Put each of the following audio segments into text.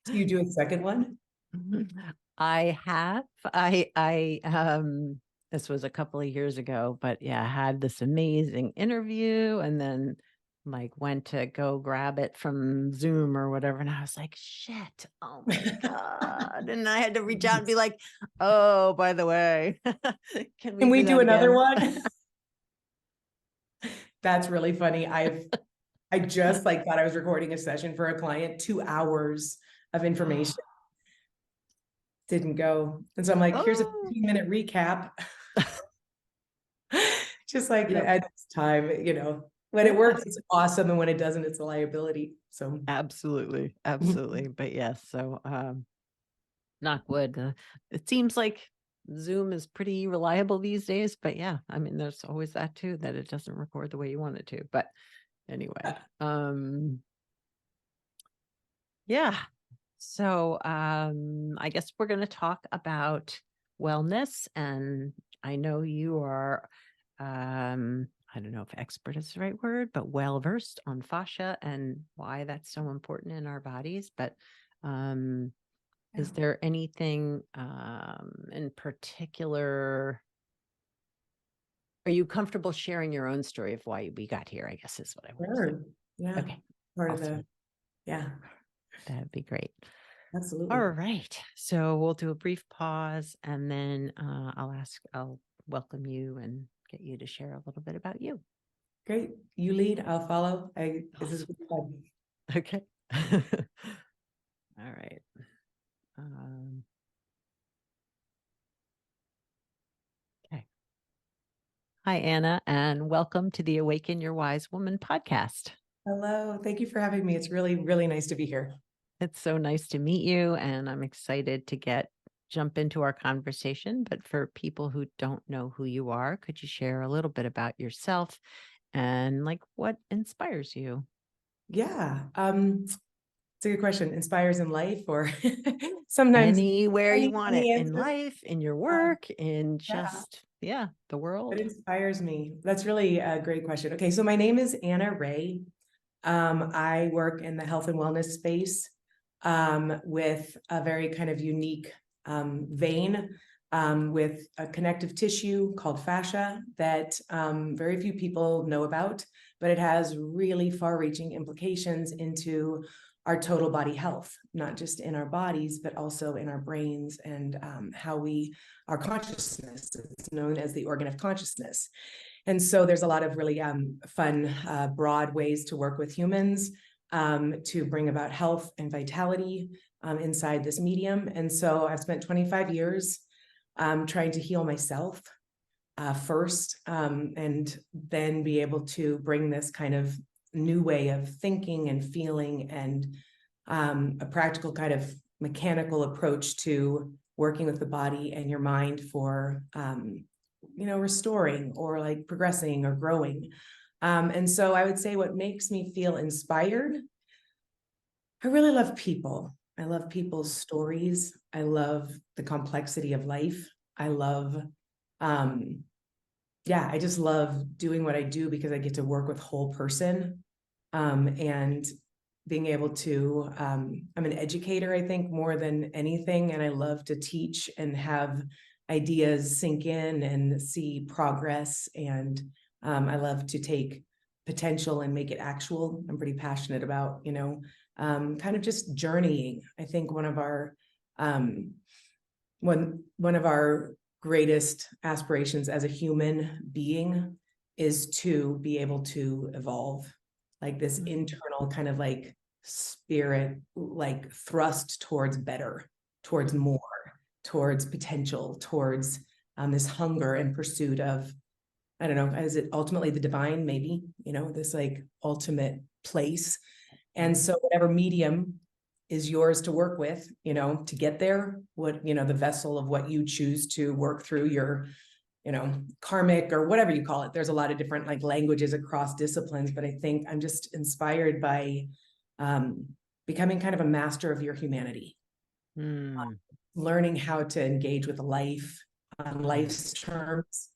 Do you do a second one? I have. This was a couple of years ago, but yeah, I had this amazing interview and then like went to go grab it from Zoom or whatever. And I was like, shit, oh my God. And I had to reach out and be like, oh, by the way, can we Can we do do that another again? one? That's really funny. I just like thought I was recording a session for a client, 2 hours of information didn't go. And so I'm like, here's a Oh, 15-minute recap. Just like yep. at this time, when it Yeah, works, it's awesome. And when it doesn't, it's a liability. So absolutely. Absolutely. But yes, so knock wood. It seems like Zoom is pretty reliable these days, but yeah, I mean, there's always that too, that it doesn't record the way you want it to. But anyway, yeah. So I guess we're going to talk about wellness, and I know you are I don't know if expert is the right word, but well versed on fascia and why that's so important in our bodies. But is there anything in particular? Are you comfortable sharing your own story of why we got here? I guess is what I want to say. sure. Yeah. Okay, Part of awesome. yeah, That'd be great. All absolutely. right. So we'll do a brief pause and then I'll welcome you and get you to share a little bit about you. Great. You lead, I'll follow. This is Awesome. good fun. Okay. All right. Um, okay. Hi, Anna, and welcome to the Awaken Your Wise Woman podcast. Hello. Thank you for having me. It's really, really nice to be here. It's so nice to meet you, and I'm excited to jump into our conversation. But for people who don't know who you are, could you share a little bit about yourself and like what inspires you? Yeah. It's a good question. Inspires in life or sometimes Anywhere you want it any in answer. life, in your Um, work, in yeah. just, yeah, the What world. inspires me? That's really a great question. Okay, so my name is Anna Rahe. I work in the health and wellness space with a very kind of unique vein with a connective tissue called fascia that very few people know about, but it has really far-reaching implications into our total body health, not just in our bodies, but also in our brains and our consciousness. It's known as the organ of consciousness. And so there's a lot of really fun, broad ways to work with humans to bring about health and vitality inside this medium. And so I've spent 25 years trying to heal myself first, and then be able to bring this kind of new way of thinking and feeling and a practical kind of mechanical approach to working with the body and your mind for restoring or like progressing or growing. And so I would say what makes me feel inspired, I really love people. I love people's stories. I love the complexity of life. I love, yeah, I just love doing what I do because I get to work with whole person. And being able to, I'm an educator, I think, more than anything. And I love to teach and have ideas sink in and see progress. And I love to take potential and make it actual. I'm pretty passionate about, kind of just journeying. I think um, one of our greatest aspirations as a human being is to be able to evolve, like this internal kind of like spirit, like thrust towards better, towards more, towards potential, towards this hunger and pursuit of, I don't know, is it ultimately the divine? Maybe, this like ultimate place. And so whatever medium is yours to work with, to get there, the vessel of what you choose to work through your, karmic or whatever you call it. There's a lot of different like languages across disciplines, but I think I'm just inspired by becoming kind of a master of your humanity, Mm. learning how to engage with life on life's terms,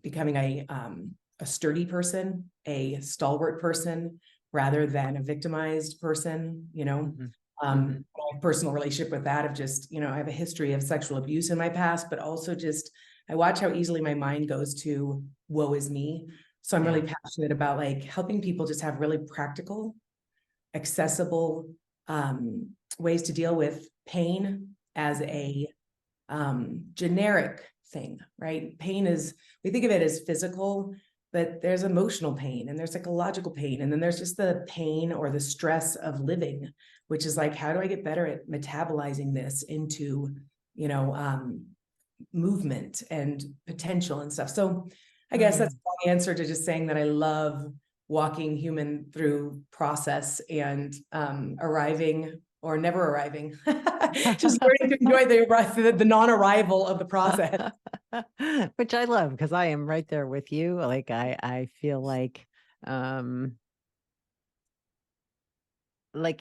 becoming a sturdy person, a stalwart person, rather than a victimized person, I have a personal relationship with that of just, I have a history of sexual abuse in my past, but also just, I watch how easily my mind goes to woe is me. So I'm Yeah. really passionate about like helping people just have really practical, accessible ways to deal with pain as a generic thing, right? Pain is, we think of it as physical, but there's emotional pain and there's psychological pain. And then there's just the pain or the stress of living, which is like, how do I get better at metabolizing this into, movement and potential and stuff. So I guess that's my answer to just saying that I love walking human through process and arriving or never arriving, just learning to enjoy the non-arrival of the process. Which I love, because I am right there with you. Like I feel like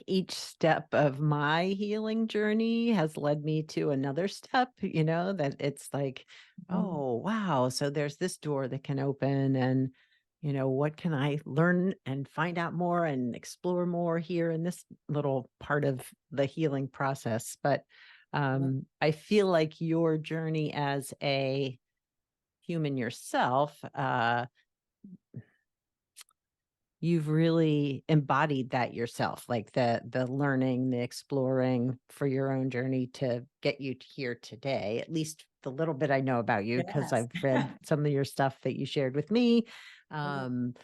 each step of my healing journey has led me to another step, that it's like, oh, wow. So there's this door that can open, and, what can I learn and find out more and explore more here in this little part of the healing process. But I feel like your journey as a human yourself, you've really embodied that yourself, like the learning, the exploring for your own journey to get you here today, at least the little bit I know about you, because Yes. I've read some of your stuff that you shared with me. And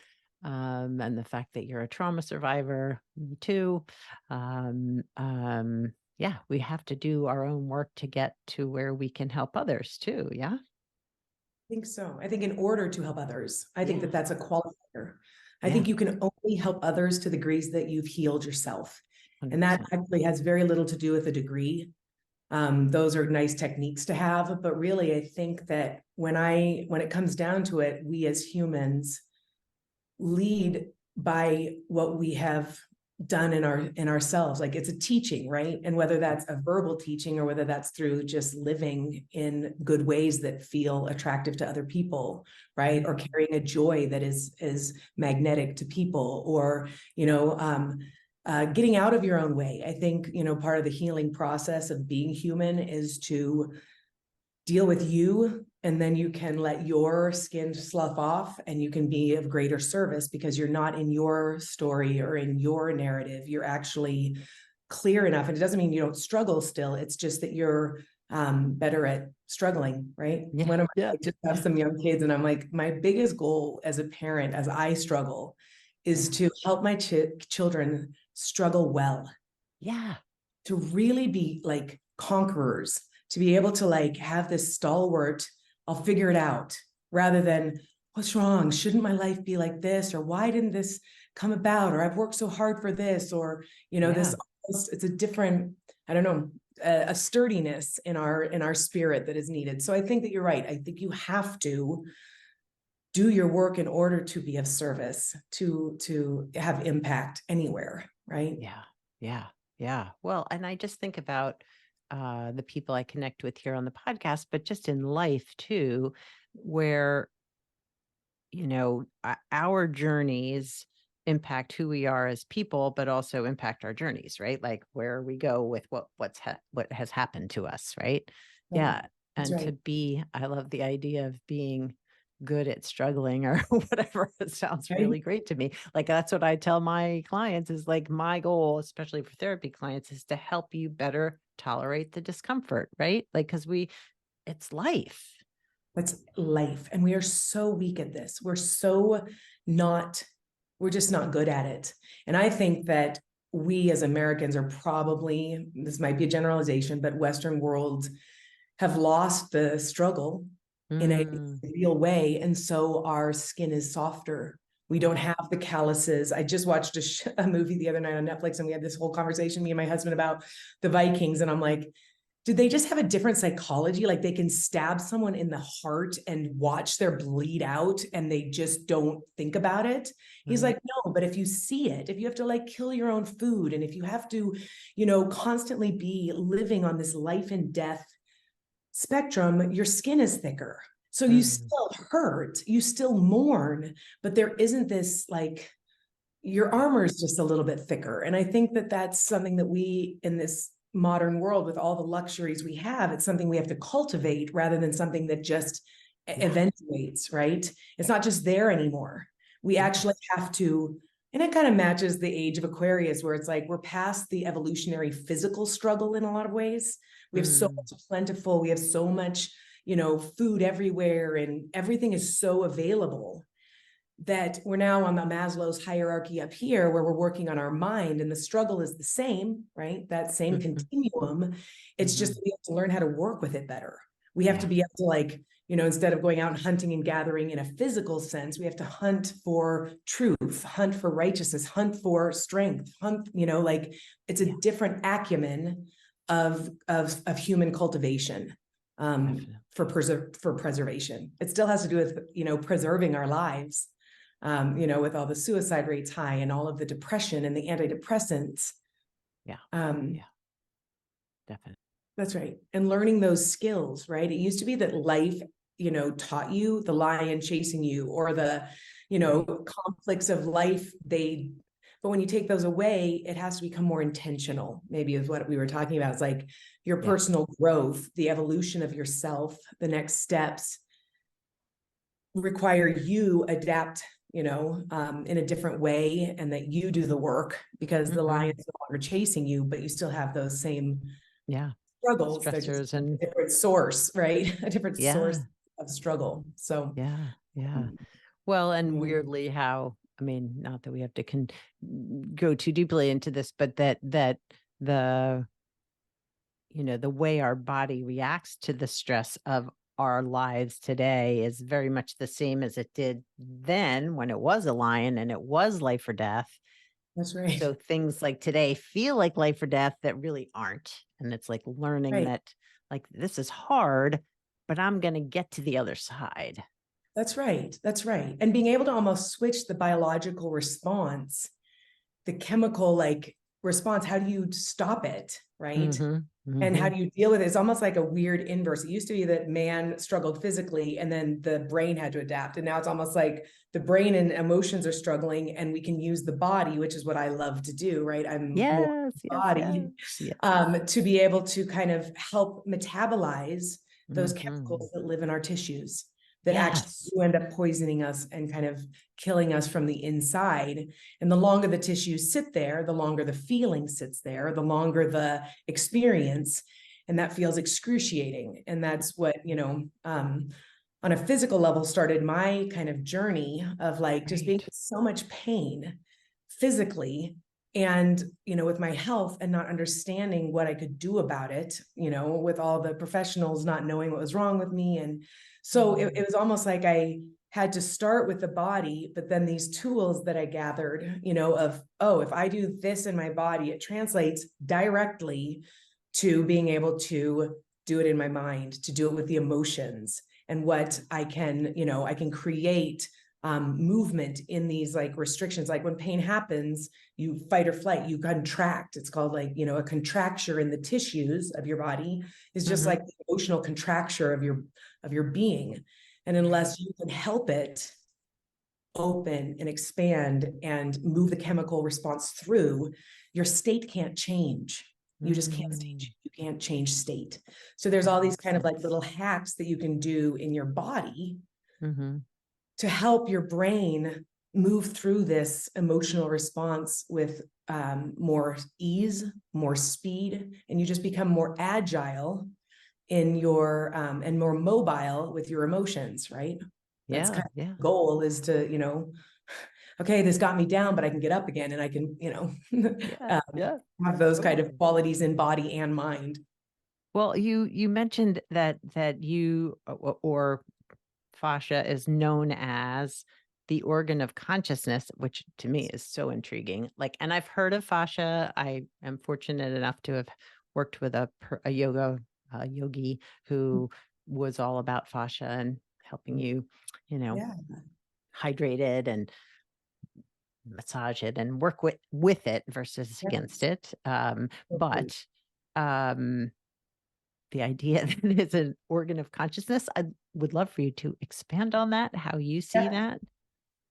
the fact that you're a trauma survivor, me too. Yeah, we have to do our own work to get to where we can help others too. Yeah. I think so. I think in order to help others, I think Yeah. that that's a qualifier. I Yeah. think you can only help others to the degrees that you've healed yourself. And that 100%. actually has very little to do with a degree. Those are nice techniques to have, but really I think that when it comes down to it, we as humans lead by what we have done in ourselves. Like it's a teaching, right? And whether that's a verbal teaching or whether that's through just living in good ways that feel attractive to other people, right? Or carrying a joy that is magnetic to people, or getting out of your own way. I think part of the healing process of being human is to deal with you, and then you can let your skin slough off and you can be of greater service because you're not in your story or in your narrative. You're actually clear enough, and it doesn't mean you don't struggle still. It's just that you're better at struggling, right? Yeah. One of my, Yeah. I just have some young kids and I'm like, my biggest goal as a parent, as I struggle, is to help my children struggle well, Yeah. to really be like conquerors, to be able to like have this stalwart, I'll figure it out, rather than what's wrong? Shouldn't my life be like this? Or why didn't this come about? Or I've worked so hard for this, or, Yeah. it's a different, I don't know, a sturdiness in our spirit that is needed. So I think that you're right. I think you have to do your work in order to be of service, to have impact anywhere, right? Yeah. Yeah. Yeah. Well, and I just think about the people I connect with here on the podcast, but just in life too, where, our journeys impact who we are as people, but also impact our journeys, right? Like where we go with what has happened to us, right? Right. Yeah. That's And right. I love the idea of being good at struggling or whatever. It sounds Right. really great to me. Like that's what I tell my clients is like my goal, especially for therapy clients, is to help you better tolerate the discomfort, right? Like, because it's life. That's life. And we are so weak at this. We're just not good at it. And I think that we as Americans are probably, this might be a generalization, but Western world have lost the struggle in a Mm, real way. And so our skin is softer. We don't have the calluses. I just watched a movie the other night on Netflix, and we had this whole conversation, me and my husband, about the Vikings. And I'm like, did they just have a different psychology? Like they can stab someone in the heart and watch their bleed out and they just don't think about it. He's right. like, no, but if you see it, if you have to like kill your own food, and if you have to, constantly be living on this life and death spectrum, your skin is thicker. So you Mm, still hurt, you still mourn, but there isn't this like your armor is just a little bit thicker. And I think that that's something that we, in this modern world with all the luxuries we have, it's something we have to cultivate rather than something that just Yeah. eventuates, right? It's not just there anymore. We actually Yes. have to, and it kind of matches the age of Aquarius, where it's like we're past the evolutionary physical struggle in a lot of ways. We have so Mm. much plentiful, we have so much, food everywhere, and everything is so available that we're now on the Maslow's hierarchy up here, where we're working on our mind, and the struggle is the same, right? That same Mhm. continuum. It's just Mhm. we have to learn how to work with it better. We have to Yeah. be able to, like, instead of going out and hunting and gathering in a physical sense, we have to hunt for truth, hunt for righteousness, hunt for strength, hunt, like it's a Yeah. different acumen of human cultivation, Definitely. for preservation. It still has to do with, preserving our lives, with all the suicide rates high and all of the depression and the antidepressants. Yeah. Um, Yeah. Definitely. that's right. And learning those skills, right? It used to be that life, taught you the lion chasing you, or the, Right. conflicts of life. But when you take those away, it has to become more intentional, maybe is what we were talking about. It's like your Yeah. personal growth, the evolution of yourself, the next steps require you adapt, in a different way, and that you do the work, because the Mhm. lion's no longer chasing you, but you still have those same Yeah. struggles. They're just Stressors a and different source, right? A different source yeah. of struggle. So, Yeah. Yeah. um, Well, and yeah, weirdly how, I mean, not that we have to go too deeply into this, but that the, the way our body reacts to the stress of our lives today is very much the same as it did then when it was a lion and it was life or death. that's right. So things like today feel like life or death that really aren't. And it's like learning Right. that, like, this is hard, but I'm going to get to the other side. That's right. That's right. And being able to almost switch the biological response, the chemical, like, response, how do you stop it? Right. Hmm. And how Hmm. do you deal with it? It's almost like a weird inverse. It used to be that man struggled physically and then the brain had to adapt. And now it's almost like the brain and emotions are struggling, and we can use the body, which is what I love to do, right? I'm more Yes, yes, yes, body, yes. to be able to kind of help metabolize those Hmm. chemicals that live in our tissues, that actually Yes. do end up poisoning us and kind of killing us from the inside. And the longer the tissues sit there, the longer the feeling sits there, the longer the experience. And that feels excruciating. And that's what, on a physical level started my kind of journey of, like, just being Right. in so much pain physically, and, with my health, and not understanding what I could do about it, with all the professionals not knowing what was wrong with me. And so it Mm. was almost like I had to start with the body, but then these tools that I gathered, of, oh, if I do this in my body, it translates directly to being able to do it in my mind, to do it with the emotions, and what I can, I can create movement in these, like, restrictions. Like when pain happens, you fight or flight, you contract. It's called, like, a contracture in the tissues of your body is just Hmm. like the emotional contracture of your being. And Right. unless you can help it open and expand and move the chemical response through, your state can't change. You just can't Hmm. change. You can't change state. So there's That all these makes kind of like sense. little hacks that you can do in your body Hmm. to help your brain move through this emotional response with more ease, more speed, and you just become more agile in your and more mobile with your emotions, right? That's Yeah. kind of Yeah. the goal, is to, okay, this got me down, but I can get up again, and I can, Yeah. um, Yeah. have those kind of Totally. qualities in body and mind. Well, you mentioned that you or fascia is known as the organ of consciousness, which to me is so intriguing. Like, and I've heard of fascia. I am fortunate enough to have worked with a yogi who was all about fascia and helping you, you know, Yeah. hydrate it and massage it and work with it versus against Yes. it. But um, the idea that it's an organ of consciousness, I would love for you to expand on that, how you see Yeah. that.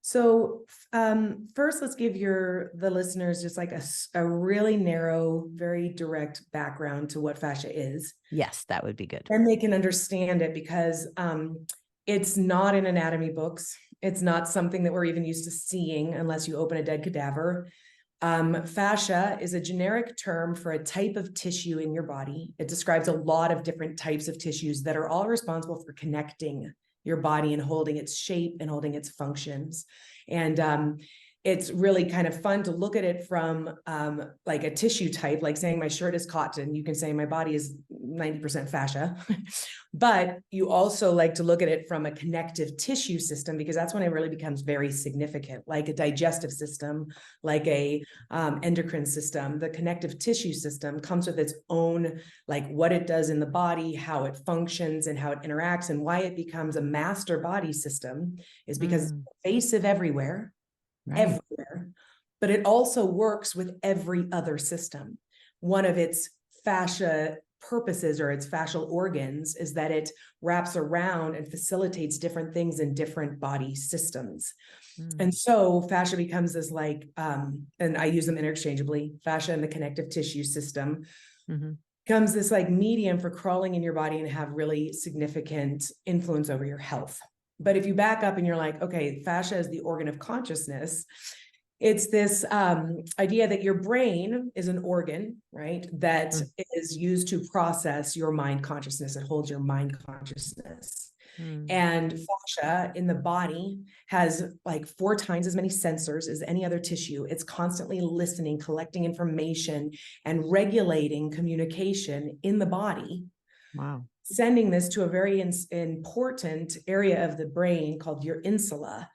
So, first, let's give the listeners just like a really narrow, very direct background to what fascia is. Yes, that would be good. And they can understand it because it's not in anatomy books. It's not something that we're even used to seeing unless you open a dead cadaver. Fascia is a generic term for a type of tissue in your body. It describes a lot of different types of tissues that are all responsible for connecting your body and holding its shape and holding its functions. And it's really kind of fun to look at it from like a tissue type, like saying my shirt is cotton. You can say my body is 90% fascia. But you also like to look at it from a connective tissue system, because that's when it really becomes very significant, like a digestive system, like a endocrine system. The connective tissue system comes with its own, like what it does in the body, how it functions and how it interacts, and why it becomes a master body system is because it's pervasive everywhere, everywhere, but it also works with every other system. One of its fascia purposes or its fascial organs is that it wraps around and facilitates different things in different body systems. And so fascia becomes this like, and I use them interchangeably, fascia and the connective tissue system becomes this like medium for crawling in your body and have really significant influence over your health. But if you back up and you're like, okay, fascia is the organ of consciousness, it's this idea that your brain is an organ, right? That is used to process your mind consciousness. It holds your mind consciousness. And fascia in the body has like 4 times as many sensors as any other tissue. It's constantly listening, collecting information, and regulating communication in the body. Wow. Sending this to a very important area of the brain called your insula.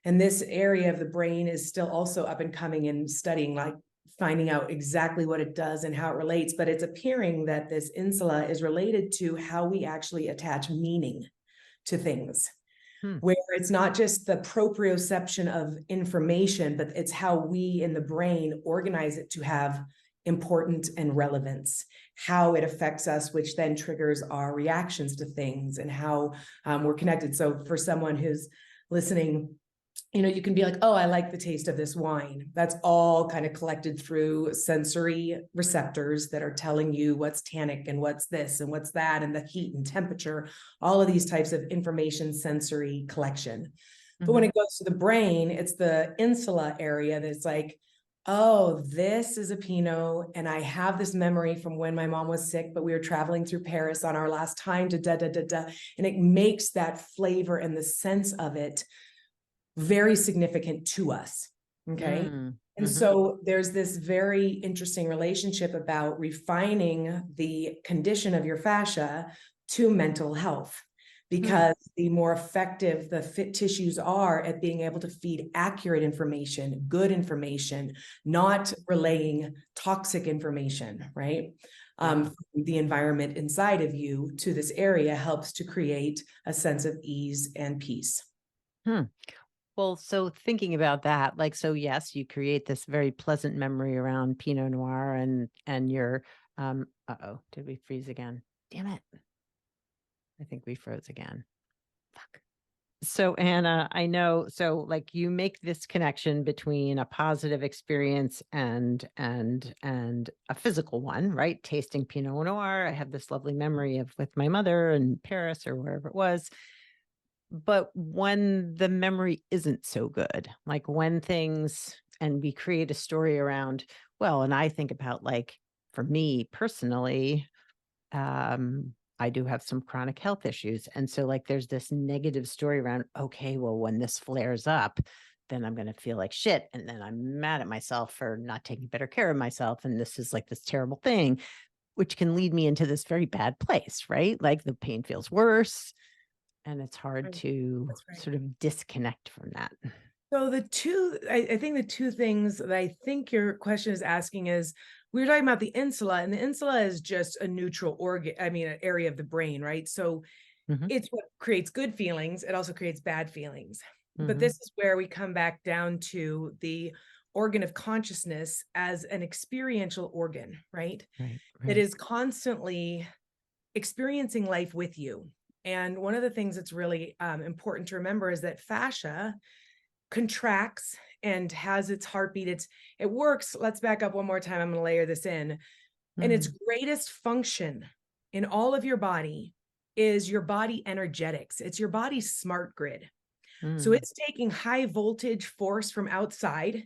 And this area of the brain is still also up and coming and studying, like finding out exactly what it does and how it relates. But it's appearing that this insula is related to how we actually attach meaning to things, where it's not just the proprioception of information, but it's how we in the brain organize it to have importance and relevance, how it affects us, which then triggers our reactions to things and how we're connected. So for someone who's listening, you can be like, oh, I like the taste of this wine. That's all kind of collected through sensory receptors that are telling you what's tannic and what's this and what's that, and the heat and temperature, all of these types of information sensory collection. But when it goes to the brain, it's the insula area that's like, oh, this is a Pinot, and I have this memory from when my mom was sick, but we were traveling through Paris on our last time to da da da da, and it makes that flavor and the sense of it very significant to us. Okay. And so there's this very interesting relationship about refining the condition of your fascia to mental health, because the more effective the fit tissues are at being able to feed accurate information, good information, not relaying toxic information, right? The environment inside of you to this area helps to create a sense of ease and peace. Well, so thinking about that, like, so yes, you create this very pleasant memory around Pinot Noir and your, uh-oh, did we freeze again? Damn it. I think we froze again. Fuck. So Anna, I know, so like you make this connection between a positive experience and a physical one, right? Tasting Pinot Noir. I have this lovely memory of with my mother in Paris or wherever it was. But when the memory isn't so good, like when things, and we create a story around, well, and I think about like, for me personally, I do have some chronic health issues. And so like, there's this negative story around, okay, well, when this flares up, then I'm going to feel like shit. And then I'm mad at myself for not taking better care of myself. And this is like this terrible thing, which can lead me into this very bad place, right? Like the pain feels worse. And it's hard to sort of disconnect from that. So I think the two things that I think your question is asking is, we were talking about the insula, and the insula is just a neutral organ, I mean, an area of the brain, right? So it's what creates good feelings. It also creates bad feelings. But this is where we come back down to the organ of consciousness as an experiential organ, right? It is constantly experiencing life with you. And one of the things that's really important to remember is that fascia contracts and has its heartbeat. It works. Let's back up one more time. I'm going to layer this in. And its Mm, greatest function in all of your body is your body energetics. It's your body's smart grid. So mm, it's taking high voltage force from outside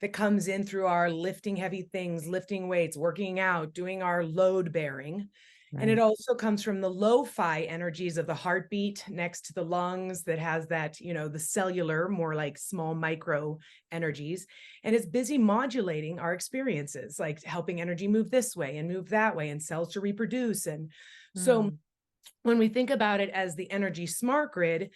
that comes in through our lifting heavy things, lifting weights, working out, doing our load bearing. And it right. also comes from the lo-fi energies of the heartbeat next to the lungs that has that, the cellular, more like small micro energies. And it's busy modulating our experiences, like helping energy move this way and move that way and cells to reproduce. And so Mm, when we think about it as the energy smart grid,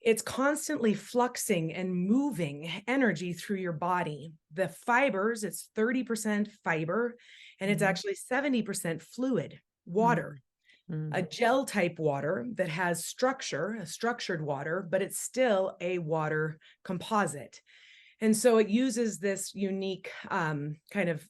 it's constantly fluxing and moving energy through your body. The fibers, it's 30% fiber, and it's mhm, actually 70% fluid, water, mm, mm, a gel type water that has structure, a structured water, but it's still a water composite. And so it uses this unique kind of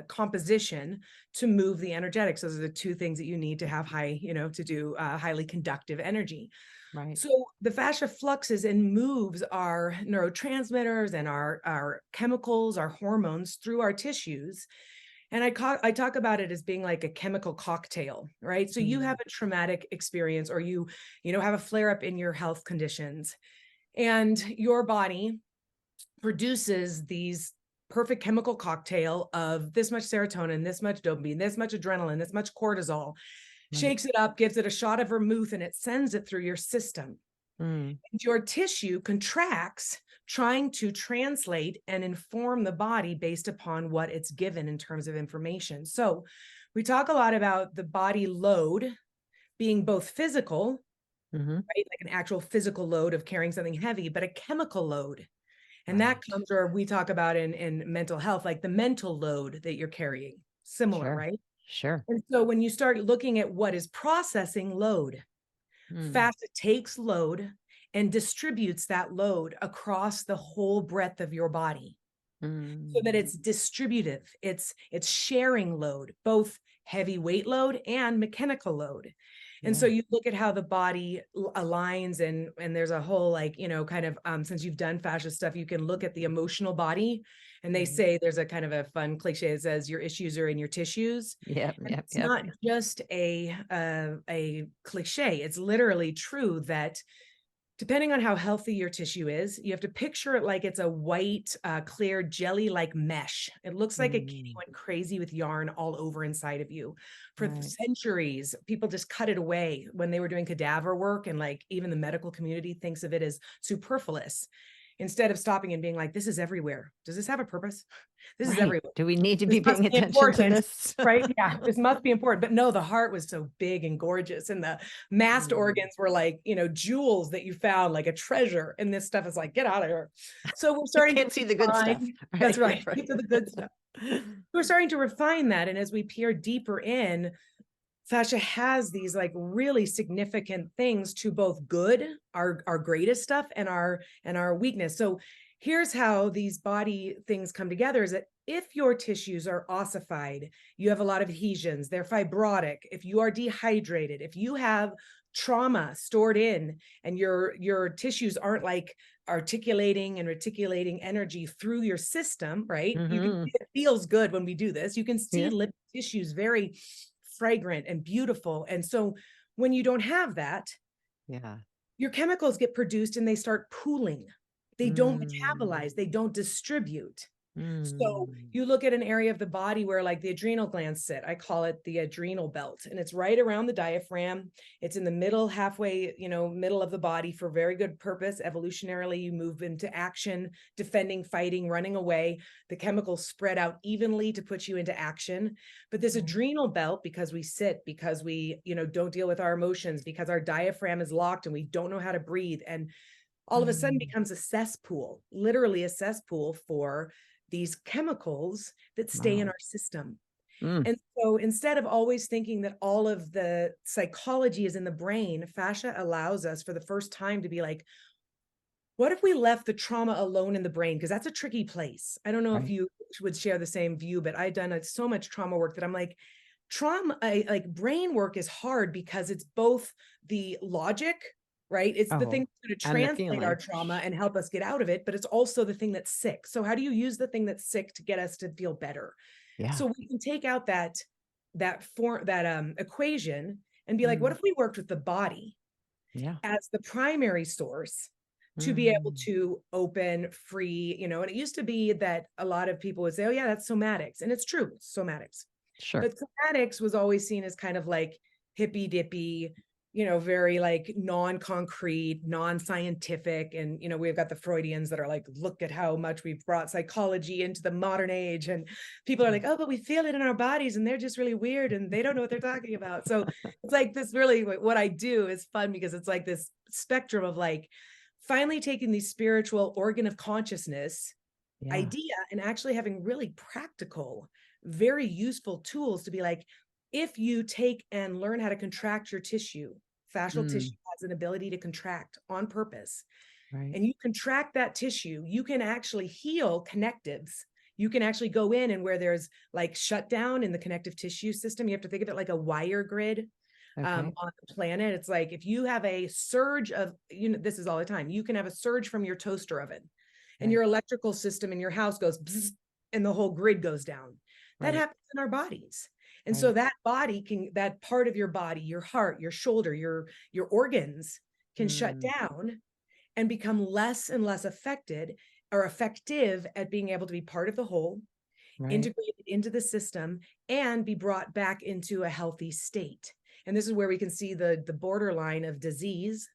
composition to move the energetics. Those are the two things that you need to have high, to do highly conductive energy. right. So the fascia fluxes and moves our neurotransmitters and our chemicals, our hormones through our tissues. And I talk about it as being like a chemical cocktail, right? So you have Mm, a traumatic experience, or you have a flare up in your health conditions, and your body produces these perfect chemical cocktail of this much serotonin, this much dopamine, this much adrenaline, this much cortisol, right. shakes it up, gives it a shot of vermouth, and it sends it through your system. Mm, And your tissue contracts, trying to translate and inform the body based upon what it's given in terms of information. So we talk a lot about the body load being both physical, mhm, right? Like an actual physical load of carrying something heavy, but a chemical load. And that right. comes, or we talk about in mental health, like the mental load that you're carrying, similar, Sure. right? Sure. And so when you start looking at what is processing load, Mm, FASTA takes load and distributes that load across the whole breadth of your body so that mm, it's distributive. It's sharing load, both heavy weight load and mechanical load. And so yeah. you look at how the body aligns, and there's a whole, like, kind of since you've done fascia stuff, you can look at the emotional body, and they Right. say there's a kind of a fun cliche that says your issues are in your tissues. Yep, And yep, it's yep. not just a cliche. It's literally true that depending on how healthy your tissue is, you have to picture it like it's a white, clear jelly-like mesh. It looks like a kitty Mm, went crazy with yarn all over inside of you. For right. centuries, people just cut it away when they were doing cadaver work, and like even the medical community thinks of it as superfluous, instead of stopping and being like, this is everywhere. Does this have a purpose? This is Right. everywhere. Do we need to This be must paying be attention to important, this? right? Yeah, this must be important. But no, the heart was so big and gorgeous, and the massed Mm. organs were like, jewels that you found, like a treasure. And this stuff is like, get out of here. So we're You starting to can't see the good stuff, refine. That's right? right. Right. Get to the good stuff. We're starting to refine that. And as we peer deeper in, fascia has these like really significant things to both good, our greatest stuff, and our weakness. So here's how these body things come together: is that if your tissues are ossified, you have a lot of adhesions, they're fibrotic, if you are dehydrated, if you have trauma stored in, and your tissues aren't like articulating and reticulating energy through your system, right? Hmm. It feels good when we do this. You can see Yeah. living tissues very fragrant and beautiful. And so when you don't have that, Yeah. your chemicals get produced and they start pooling. They don't Mm, metabolize, they don't distribute. So mm, you look at an area of the body where like the adrenal glands sit. I call it the adrenal belt, and it's right around the diaphragm. It's in the middle, halfway, middle of the body for very good purpose. Evolutionarily, you move into action, defending, fighting, running away. The chemicals spread out evenly to put you into action. But this right. adrenal belt, because we sit, because we, don't deal with our emotions, because our diaphragm is locked and we don't know how to breathe, and all of a sudden Mm, becomes a cesspool, literally a cesspool for these chemicals that stay in wow. our system. Mm, And so instead of always thinking that all of the psychology is in the brain, fascia allows us for the first time to be like, what if we left the trauma alone in the brain? Because that's a tricky place. I don't know if right. you would share the same view, but I've done so much trauma work that I'm like, trauma, like brain work is hard because it's both the logic, right? It's the thing Oh, that's going to and the translate our feeling. trauma and help us get out of it, but it's also the thing that's sick. So how do you use the thing that's sick to get us to feel better? Yeah. So we can take out that equation and be like, what Mm, if we worked with the body yeah. as the primary source to be able Mm, to open, free, and it used to be that a lot of people would say, oh yeah, that's somatics. And it's true, it's somatics. sure. But somatics was always seen as kind of like hippy dippy, very like non-concrete, non-scientific. And, we've got the Freudians that are like, look at how much we've brought psychology into the modern age. And people are like, oh, but we feel it in our bodies and they're just really weird and they don't know what they're talking about. So it's like this really, what I do is fun because it's like this spectrum of like finally taking the spiritual organ of consciousness Yeah. idea and actually having really practical, very useful tools to be like, if you take and learn how to contract your tissue, fascial Mm, tissue has an ability to contract on purpose, right. and you contract that tissue, you can actually heal connectives. You can actually go in and where there's like shutdown in the connective tissue system, you have to think of it like a wire grid Okay. on the planet. It's like if you have a surge of, this is all the time, you can have a surge from your toaster oven and your Right. electrical system in your house goes bzz, and the whole grid goes down. That Right. happens in our bodies. And so Right. that part of your body, your heart, your shoulder, your organs can shut Mm, down and become less and less affected or effective at being able to be part of the whole, right. integrated into the system, and be brought back into a healthy state. And this is where we can see the borderline of disease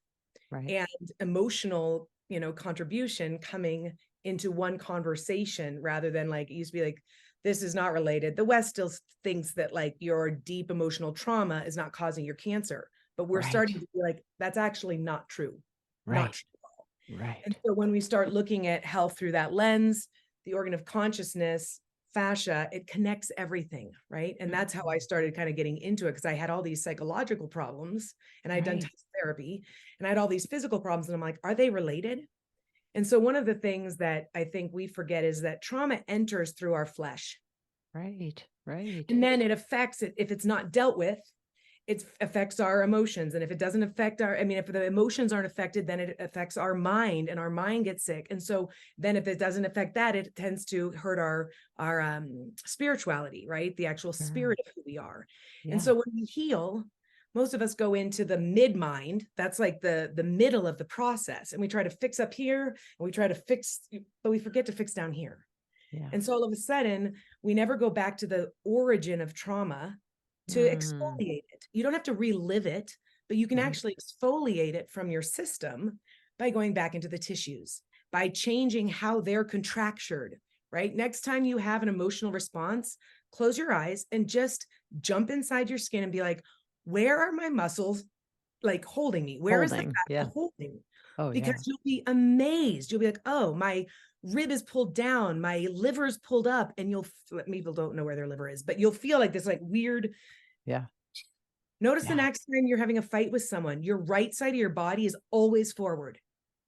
Right. and emotional, contribution coming into one conversation rather than like it used to be like, this is not related. The West still thinks that like your deep emotional trauma is not causing your cancer, but we're Right. starting to be like, that's actually not true. Not Right. true. And Right. so when we start looking at health through that lens, the organ of consciousness, fascia, it connects everything, right? And that's how I Mm, started kind of getting into it because I had all these psychological problems and I'd done right. therapy and I had all these physical problems. And I'm like, are they related? And so one of the things that I think we forget is that trauma enters through our flesh. Right. Right. And then it affects it if it's not dealt with, it affects our emotions. And if it doesn't affect if the emotions aren't affected, then it affects our mind and our mind gets sick. And so then if it doesn't affect that, it tends to hurt our spirituality, right? The actual Sure. spirit of who we are. And Yeah. so when we heal, most of us go into the mid mind. That's like the middle of the process. And we try to fix up here and we try to fix, but we forget to fix down here. Yeah. And so all of a sudden, we never go back to the origin of trauma to Mm, exfoliate it. You don't have to relive it, but you can right. actually exfoliate it from your system by going back into the tissues, by changing how they're contractured, right? Next time you have an emotional response, close your eyes and just jump inside your skin and be like, where are my muscles like holding me? Where is the Holding. fascia Yeah. holding? Oh, Because yeah. you'll be amazed. You'll be like, oh, my rib is pulled down, my liver is pulled up, and people don't know where their liver is, but you'll feel like this like weird. Yeah. Notice the Yeah. next time you're having a fight with someone, your right side of your body is always forward.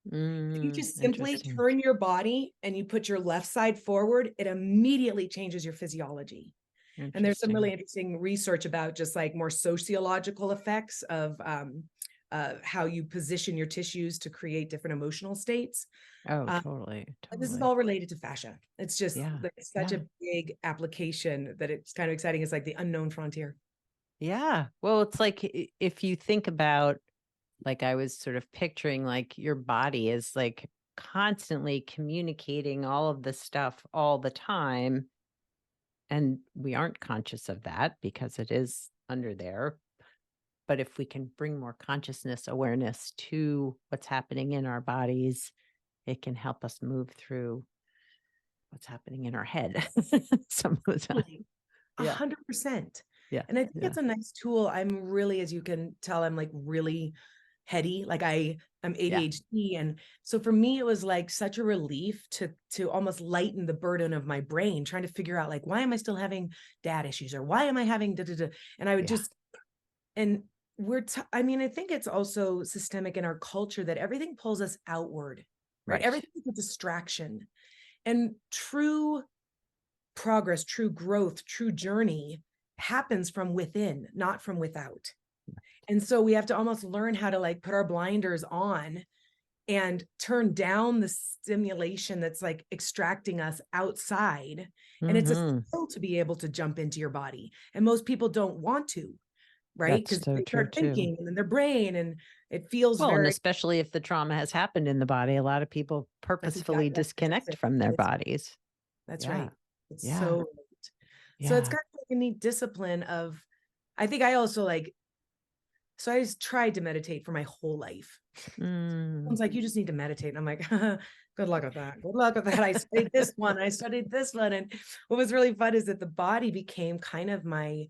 If you Mm, just simply interesting. turn your body and you put your left side forward, it immediately changes your physiology. And there's some Interesting. really interesting research about just like more sociological effects of how you position your tissues to create different emotional states. Oh, Um, totally. and this is Totally. all related to fascia. It's just Yeah. like such Yeah. a big application that it's kind of exciting. It's like the unknown frontier. Yeah. Well, it's like if you think about, like, I was sort of picturing like your body is like constantly communicating all of this stuff all the time. And we aren't conscious of that because it is under there. But if we can bring more consciousness awareness to what's happening in our bodies, it can help us move through what's happening in our head some of the time. Totally. Yeah. 100%. Yeah. And I think Yeah. it's a nice tool. I'm really, as you can tell, I'm like really heady. Like I'm Yeah. ADHD. And so for me, it was like such a relief to almost lighten the burden of my brain, trying to figure out like, why am I still having dad issues or why am I having da, da, da? And I would Yeah. just, and I think it's also systemic in our culture that everything pulls us outward, right? Right. Everything is a distraction. And true progress, true growth, true journey happens from within, not from without. And so we have to almost learn how to like put our blinders on and turn down the stimulation that's like extracting us outside. And it's a Hmm. skill to be able to jump into your body. And most people don't want to, right? That's Because so they true start too. thinking and then their brain, and it feels Well, and very, especially if the trauma has happened in the body, a lot of people that's purposefully exactly, that's disconnect it. from their It's, bodies. that's Yeah. right. It's Yeah. so right. So it's Yeah. kind of like a neat discipline of, I think I also like, so I just tried to meditate for my whole life. Mm. Someone's like, you just need to meditate. And I'm like, good luck with that. Good luck with that. I studied this one. I studied this one. And what was really fun is that the body became kind of my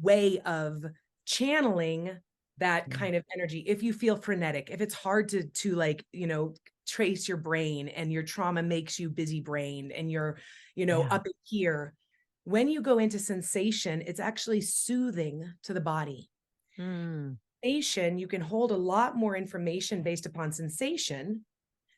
way of channeling that Mm. kind of energy. If you feel frenetic, if it's hard to like, trace your brain and your trauma makes you busy brained and you're, Yeah. up in here, when you go into sensation, it's actually soothing to the body. Mm. Sensation, you can hold a lot more information based upon sensation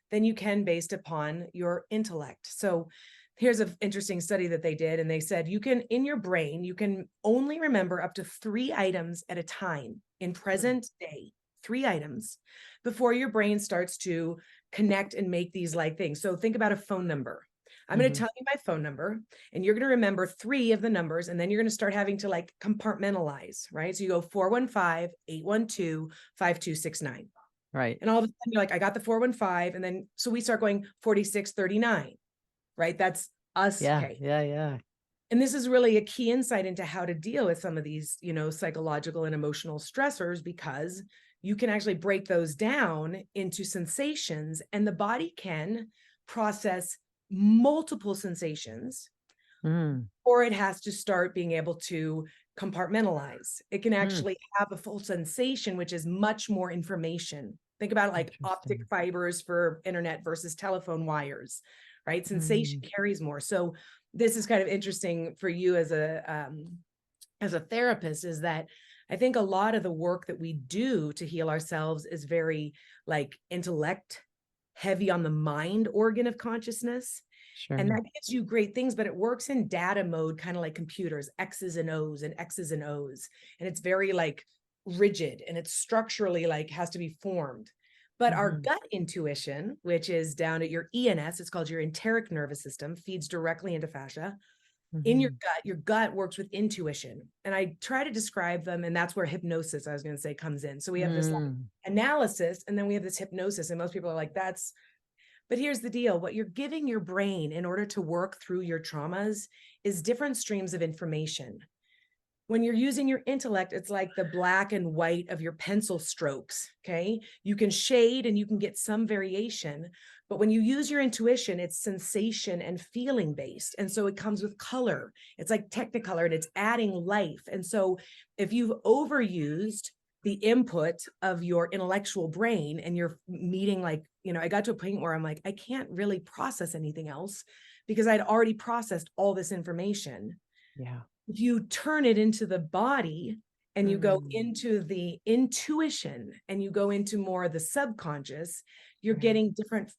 than you can based upon your intellect. So here's an interesting study that they did, and they said you can, in your brain, you can only remember up to 3 items at a time in present day, 3 items before your brain starts to connect and make these like things. So think about a phone number. I'm going to Mhm. tell you my phone number, and you're going to remember 3 of the numbers, and then you're going to start having to like compartmentalize, right? So you go 415-812-5269. Right. And all of a sudden you're like, I got the 415. And then, so we start going 4639, right? That's us. Yeah. Okay. Yeah. Yeah. And this is really a key insight into how to deal with some of these, psychological and emotional stressors, because you can actually break those down into sensations, and the body can process multiple sensations, Mm. or it has to start being able to compartmentalize. It can Mm. actually have a full sensation, which is much more information. Think about like optic Interesting. fibers for internet versus telephone wires, right? Sensation Mm. carries more. So this is kind of interesting for you as a therapist, is that I think a lot of the work that we do to heal ourselves is very like intellect heavy on the mind organ of consciousness. And Sure. that gives you great things, but it works in data mode, kind of like computers, X's and O's and X's and O's. And it's very like rigid, and it's structurally like has to be formed. But our Mhm. gut intuition, which is down at your ENS, it's called your enteric nervous system, feeds directly into fascia. In Mhm. your gut works with intuition. And I try to describe them, and that's where hypnosis, I was going to say, comes in. So we have this like Mm. analysis, and then we have this hypnosis. And most people are like, that's, but here's the deal. What you're giving your brain in order to work through your traumas is different streams of information. When you're using your intellect, it's like the black and white of your pencil strokes. Okay. You can shade and you can get some variation, but when you use your intuition, it's sensation and feeling based. And so it comes with color. It's like technicolor, and it's adding life. And so if you've overused the input of your intellectual brain and you're meeting like, I got to a point where I'm like, I can't really process anything else because I'd already processed all this information. Yeah. If you turn it into the body and you go Mm. into the intuition and you go into more of the subconscious, you're Right. getting different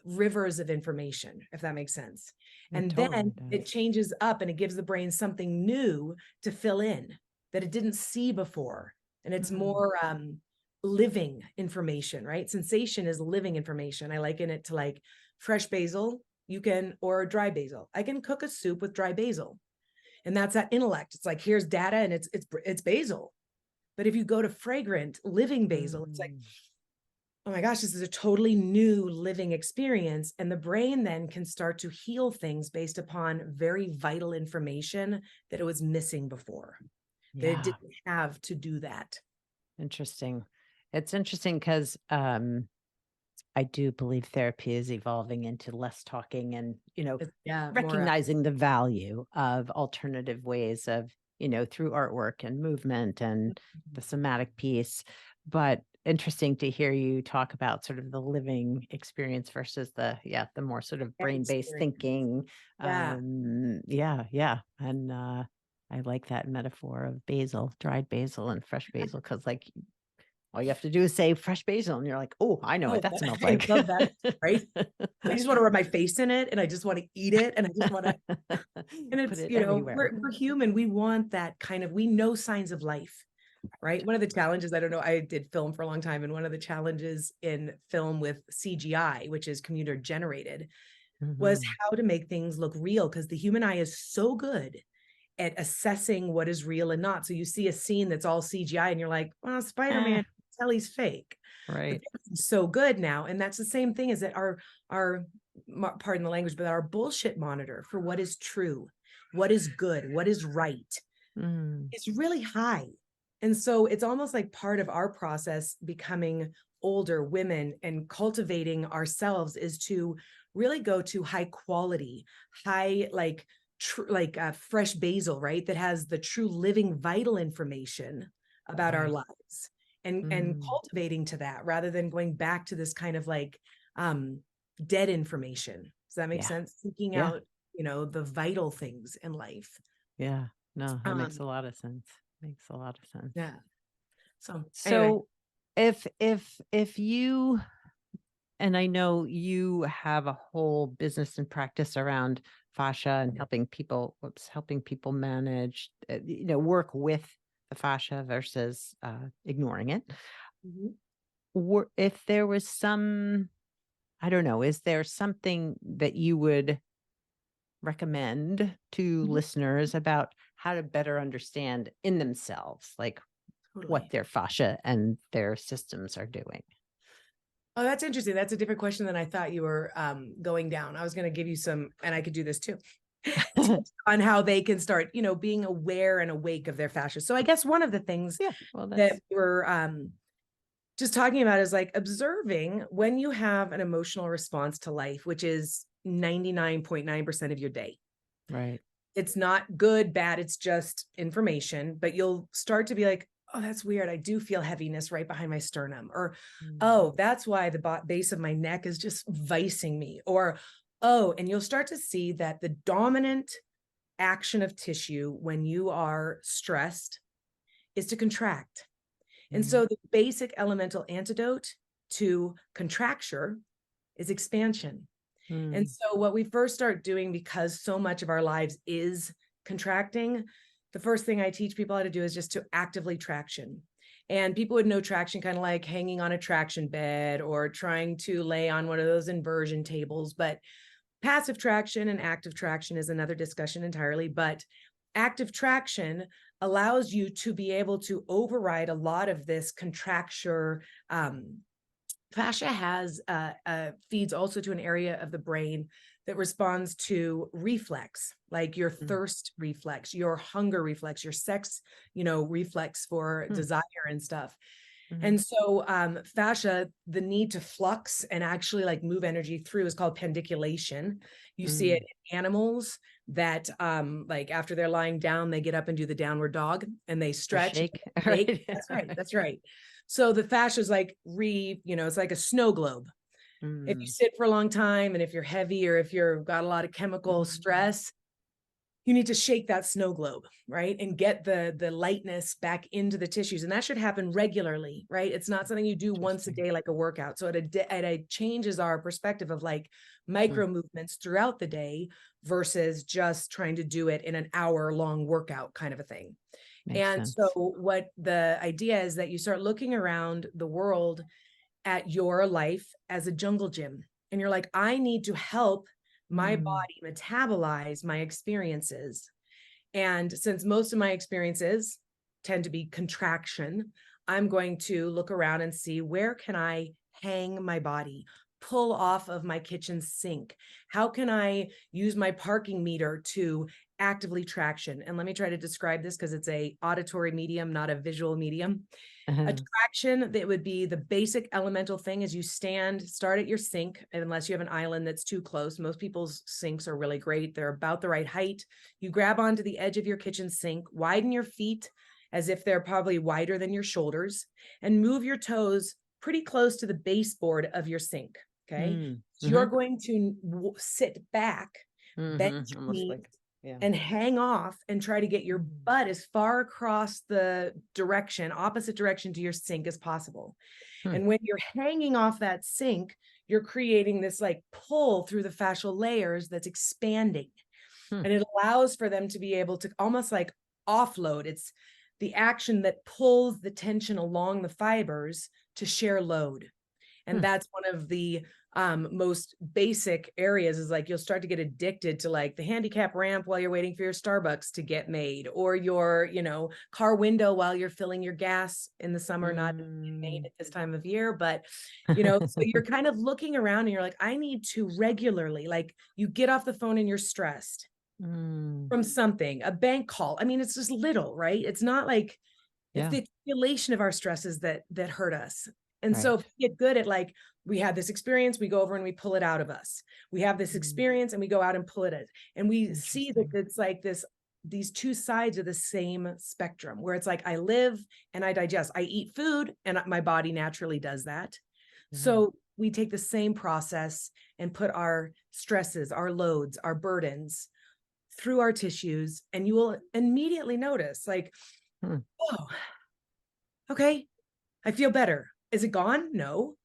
rivers of information, if that makes sense. It And totally then it does. changes up and it gives the brain something new to fill in that it didn't see before. And it's Mm. more living information, right? Sensation is living information. I liken it to like fresh basil, or dry basil. I can cook a soup with dry basil. And that's that intellect. It's like, here's data, and it's basil. But if you go to fragrant living basil, it's like, Mm. oh my gosh, this is a totally new living experience. And the brain then can start to heal things based upon very vital information that it was missing before, that it Yeah. didn't have to do that. Interesting. It's interesting because I do believe therapy is evolving into less talking and, Yeah, more. recognizing the value of alternative ways of, through artwork and movement and the somatic piece. But interesting to hear you talk about sort of the living experience versus the more sort of brain-based Experience. thinking. Yeah. Yeah, yeah. And I like that metaphor of basil, dried basil and fresh basil, because like all you have to do is say fresh basil and you're like, oh, I know what Oh, that smells I like. love that. Right. I just want to rub my face in it, and I just want to eat it, and I just want to. And Put it's, it everywhere. we're human. We want that kind of, we know signs of life. right? One of the challenges, I don't know, I did film for a long time, and one of the challenges in film with CGI, which is computer generated, was Mhm. how to make things look real, because the human eye is so good at assessing what is real and not. So you see a scene that's all CGI and you're like, well, Eh, Spider-Man, tell he's fake. But right. it's so good now. And that's the same thing, is that our pardon the language, but our bullshit monitor for what is true, what is good, what is right, Mm, is really high. And so it's almost like part of our process becoming older women and cultivating ourselves is to really go to high quality, high, like fresh basil, right? That has the true living vital information about our right. lives, and Mm, cultivating to that rather than going back to this kind of like um dead information. Does that make yeah. sense? Seeking Yeah. out, the vital things in life. Yeah. No, that makes Um, a lot of sense. Makes a lot of sense. yeah. So anyway. So if you, and I know you have a whole business and practice around fascia and helping people manage, work with the fascia versus ignoring it. Mhm. If there was some, I don't know, is there something that you would recommend to Mhm. listeners about how to better understand in themselves, like what Totally. their fascia and their systems are doing? Oh, that's interesting. That's a different question than I thought you were going down. I was going to give you some, and I could do this too, on how they can start, being aware and awake of their fascia. So I guess one of the things Yeah, well, that that's we were just talking about is like observing when you have an emotional response to life, which is 99.9% of your day. right. It's not good, bad, it's just information, but you'll start to be like, oh, that's weird. I do feel heaviness right behind my sternum. Or, Mm, oh, that's why the base of my neck is just vicing me. Or, oh, and you'll start to see that the dominant action of tissue when you are stressed is to contract. And mm, so the basic elemental antidote to contracture is expansion. And mm, so what we first start doing, because so much of our lives is contracting, the first thing I teach people how to do is just to actively traction. And people would know traction kind of like hanging on a traction bed or trying to lay on one of those inversion tables. But passive traction and active traction is another discussion entirely. But active traction allows you to be able to override a lot of this contracture. Fascia has feeds also to an area of the brain that responds to reflex, like your mm, thirst reflex, your hunger reflex, your sex, reflex for mm, desire and stuff. mhm, And so fascia, the need to flux and actually like move energy through, is called pendiculation. You see it mm. in animals that like after they're lying down, they get up and do the downward dog and they The stretch and shake, shake. right? That's right. That's right. So the fascia is like it's like a snow globe. If you Mm, sit for a long time and if you're heavy or if you've got a lot of chemical stress, you need to shake that snow globe, right? And get the lightness back into the tissues. And that should happen regularly, right? It's not something you do once a interesting. day like a workout. So it changes our perspective of like Mm, micro movements throughout the day versus just trying to do it in an hour long workout kind of a thing. makes And so sense. what the idea is that you start looking around the world at your life as a jungle gym. And you're like, I need to help my Mm, body metabolize my experiences. And since most of my experiences tend to be contraction, I'm going to look around and see, where can I hang my body, pull off of my kitchen sink? How can I use my parking meter to actively traction? And let me try to describe this because it's a auditory medium, not a visual medium. uh-huh, Attraction, that would be the basic elemental thing, is you start at your sink, unless you have an island that's too close. Most people's sinks are really great. They're about the right height. You grab onto the edge of your kitchen sink, widen your feet as if they're probably wider than your shoulders, and move your toes pretty close to the baseboard of your sink. Okay. mm, So you're mhm, going to sit back, bend mhm, your almost knees, like, yeah. and hang off and try to get your Mm, butt as far across the opposite direction to your sink as possible. hmm, And when you're hanging off that sink, you're creating this like pull through the fascial layers that's expanding. hmm, And it allows for them to be able to almost like offload. It's the action that pulls the tension along the fibers to share load. And Hmm. that's one of the most basic areas, is like you'll start to get addicted to like the handicap ramp while you're waiting for your Starbucks to get made, or your, car window while you're filling your gas in the summer, not made at this time of year, but so you're kind of looking around and you're like, I need to regularly, like, you get off the phone and you're stressed Mm, from something, a bank call. I mean, it's just little, right? It's not like, it's yeah, the accumulation of our stresses that hurt us. And so right. if we get good at, like, we have this experience, we go over and we pull it out of us. We have this Mm, experience and we go out and pull it in. And we see that interesting. it's like these two sides of the same spectrum, where it's like, I live and I digest. I eat food and my body naturally does that. Yeah. So we take the same process and put our stresses, our loads, our burdens through our tissues, and you will immediately notice, like, Hmm. oh, okay, I feel better. Is it gone? No,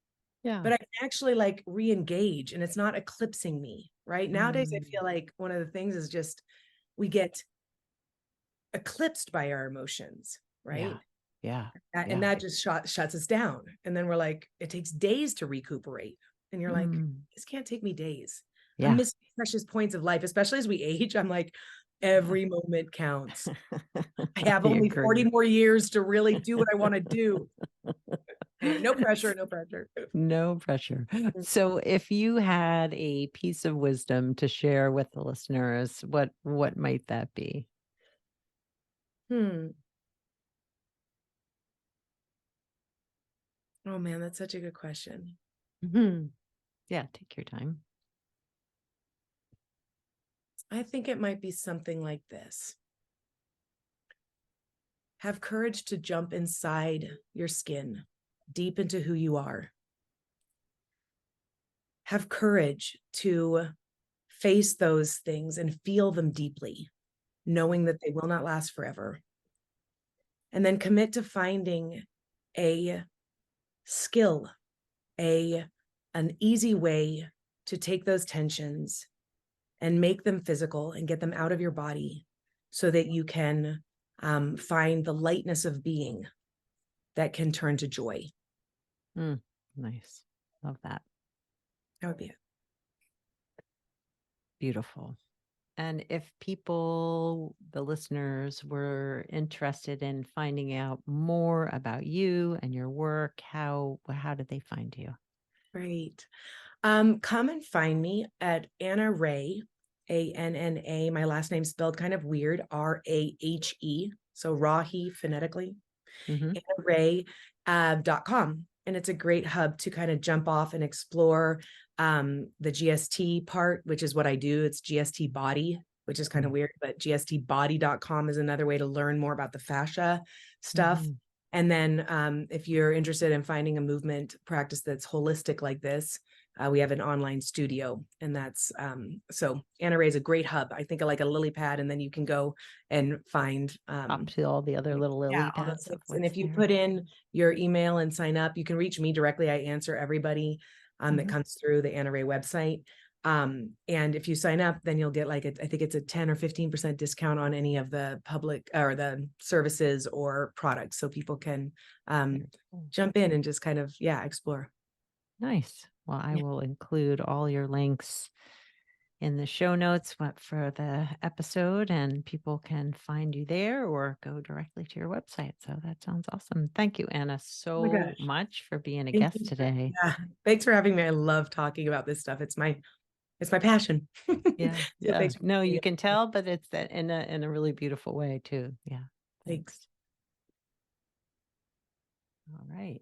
Yeah. but I can actually like re-engage, and it's not eclipsing me, right? Nowadays, I Mm, feel like one of the things is just we get eclipsed by our emotions, yeah. right? Yeah. And Yeah. that just shuts us down. And then we're like, it takes days to recuperate. And you're like, Mm, this can't take me days. I'm yeah. missing precious points of life, especially as we age. I'm like, every moment counts. I have I only 40 agree. more years to really do what I want to do. Anyway, no pressure, no pressure. No pressure. So if you had a piece of wisdom to share with the listeners, what might that be? Hmm. Oh man, that's such a good question. Mhm. Yeah, take your time. I think it might be something like this. Have courage to jump inside your skin, deep into who you are. Have courage to face those things and feel them deeply, knowing that they will not last forever. And then commit to finding a skill, a an easy way to take those tensions and make them physical and get them out of your body, so that you can find the lightness of being that can turn to joy. Mm, nice. Love that. That would be it. Beautiful. And if people, the listeners, were interested in finding out more about you and your work, how did they find you? Great. Come and find me at Anna Rahe, ANNA. My last name spelled kind of weird, RAHE. So Rahe phonetically, Hmm. AnnaRahe.com. And it's a great hub to kind of jump off and explore the GST part, which is what I do. It's GST body, which is kind of weird, but GSTbody.com is another way to learn more about the fascia stuff. Hmm. And then if you're interested in finding a movement practice that's holistic like this, we have an online studio, and that's so Anna Rahe is a great hub. I think of like a lily pad, and then you can go and find Up to all the other little yeah, lily all those pads of things. And what's if you there. put in your email and sign up, you can reach me directly. I answer everybody that Hmm. comes through the Anna Rahe website. And if you sign up, then you'll get like I think it's a 10 or 15% discount on any of the public or the services or products. So people can Very cool. jump in and just kind of, yeah, explore. Nice. Well, I Yeah, will include all your links in the show notes for the episode, and people can find you there or go directly to your website. So that sounds awesome. Thank you, Anna, oh my so gosh. much for being a Thank guest you. today. Yeah. Thanks for having me. I love talking about this stuff. It's my passion. Yeah, So yeah. thanks for No, having you me. can tell, but it's that in a really beautiful way too. Yeah. Thanks. Thanks. All right.